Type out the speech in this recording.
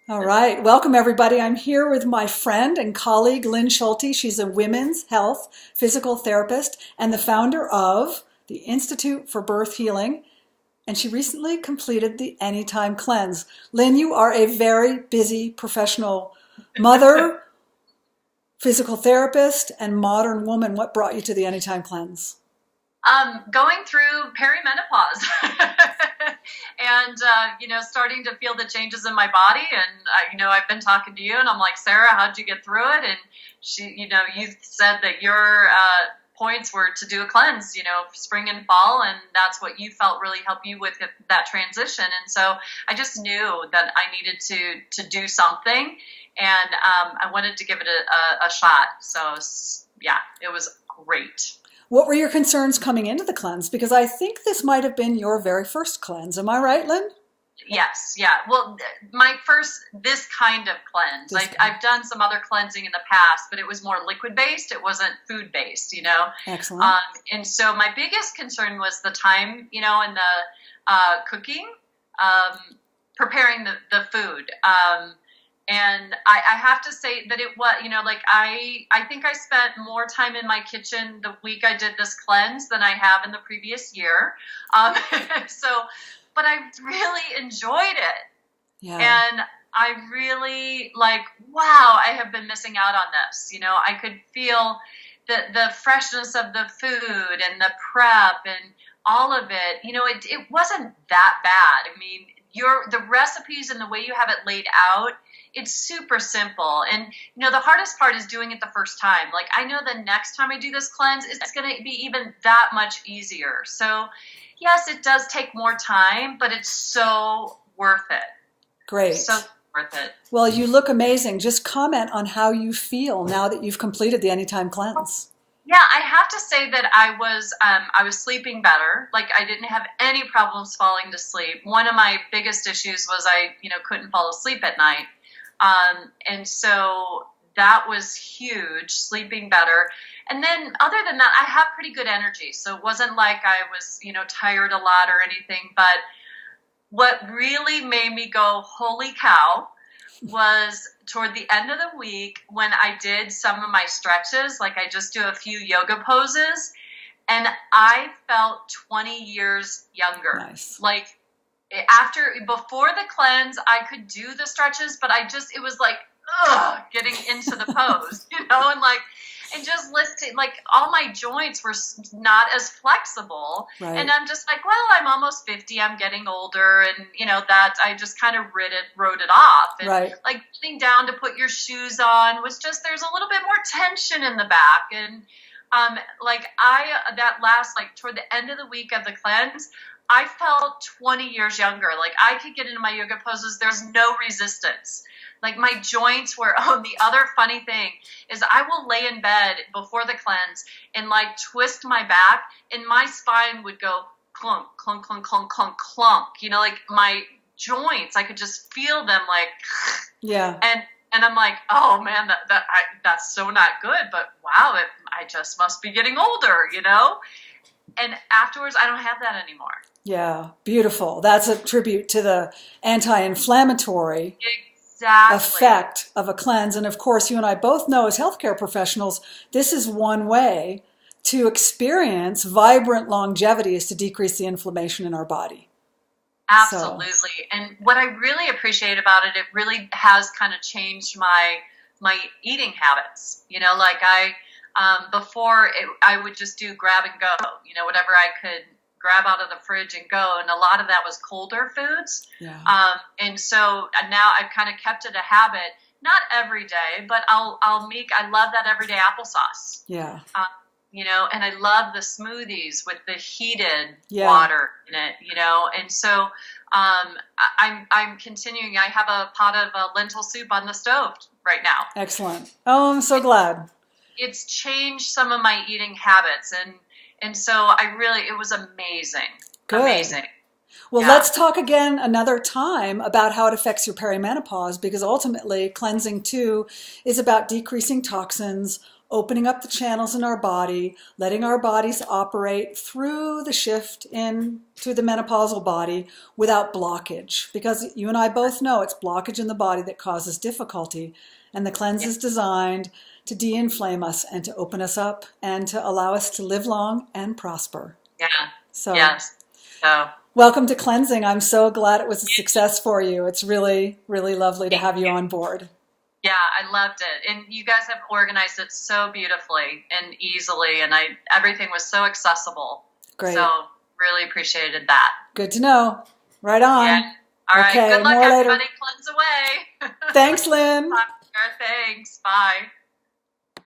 All right. Welcome, everybody. I'm here with my friend and colleague, Lynn Schulte. She's a women's health physical therapist and the founder of the Institute for Birth Healing. And she recently completed the Anytime Cleanse. Lynn, you are a very busy professional mother, physical therapist, and modern woman. What brought you to the Anytime Cleanse? Going through perimenopause and, starting to feel the changes in my body. And, I've been talking to you and I'm like, Sarah, how'd you get through it? And you said that your points were to do a cleanse, spring and fall. And that's what you felt really helped you with that transition. And so I just knew that I needed to do something. And I wanted to give it a shot. So, yeah, it was great. What were your concerns coming into the cleanse? Because I think this might have been your very first cleanse. Am I right, Lynn? Yes, yeah. Well, this kind of cleanse. I've done some other cleansing in the past, but it was more liquid-based. It wasn't food-based, Excellent. And so my biggest concern was the time, and the cooking, preparing the food. And I have to say that it was, I think I spent more time in my kitchen the week I did this cleanse than I have in the previous year. But I really enjoyed it. Yeah. And I really wow, I have been missing out on this. I could feel the freshness of the food and the prep and all of it. It wasn't that bad. I mean, the recipes and the way you have it laid out, it's super simple. And, the hardest part is doing it the first time. I know the next time I do this cleanse, it's going to be even that much easier. So, yes, it does take more time, but it's so worth it. Great. So worth it. Well, you look amazing. Just comment on how you feel now that you've completed the Anytime Cleanse. Yeah, I have to say that I was sleeping better. I didn't have any problems falling to sleep. One of my biggest issues was I couldn't fall asleep at night. And so that was huge, sleeping better. And then other than that, I have pretty good energy. So it wasn't like I was, tired a lot or anything. But what really made me go, holy cow, was toward the end of the week when I did some of my stretches. I just do a few yoga poses and I felt 20 years younger. Nice. Before the cleanse, I could do the stretches, but it was getting into the pose, and just lifting, all my joints were not as flexible. Right. And I'm just well, I'm almost 50, I'm getting older, and, that I just kind of wrote it off. And, right. Getting down to put your shoes on was just, there's a little bit more tension in the back. And, toward the end of the week of the cleanse, I felt 20 years younger. I could get into my yoga poses. There's no resistance. My joints were, the other funny thing is I will lay in bed before the cleanse and twist my back and my spine would go clunk, clunk, clunk, clunk, clunk, clunk. My joints, I could just feel them yeah. And I'm oh man, that's so not good, but wow, I just must be getting older, And afterwards, I don't have that anymore. Yeah, beautiful. That's a tribute to the anti-inflammatory effect of a cleanse. And of course, you and I both know as healthcare professionals, this is one way to experience vibrant longevity is to decrease the inflammation in our body. Absolutely. So. And what I really appreciate about it, it really has kind of changed my eating habits. I would just do grab and go, whatever I could grab out of the fridge and go. And a lot of that was colder foods. Yeah. And so now I've kind of kept it a habit, not every day, but I love that everyday applesauce. Yeah. And I love the smoothies with the heated water in it, and so I'm continuing. I have a pot of lentil soup on the stove right now. Excellent. Oh, I'm so glad. It's changed some of my eating habits, and so it was amazing. Good. Amazing. Well, let's talk again another time about how it affects your perimenopause, because ultimately cleansing too is about decreasing toxins, opening up the channels in our body, letting our bodies operate through the shift into the menopausal body without blockage. Because you and I both know it's blockage in the body that causes difficulty. And the cleanse is designed to de-inflame us and to open us up and to allow us to live long and prosper. Yeah. So, yes. So, welcome to cleansing. I'm so glad it was a success for you. It's really, really lovely to have you on board. Yeah, I loved it. And you guys have organized it so beautifully and easily, and everything was so accessible. Great. So really appreciated that. Good to know. Right on. Yeah. All right. Okay, Good luck, more later. everybody. Cleanse away. Thanks, Lynn. Thanks. Bye.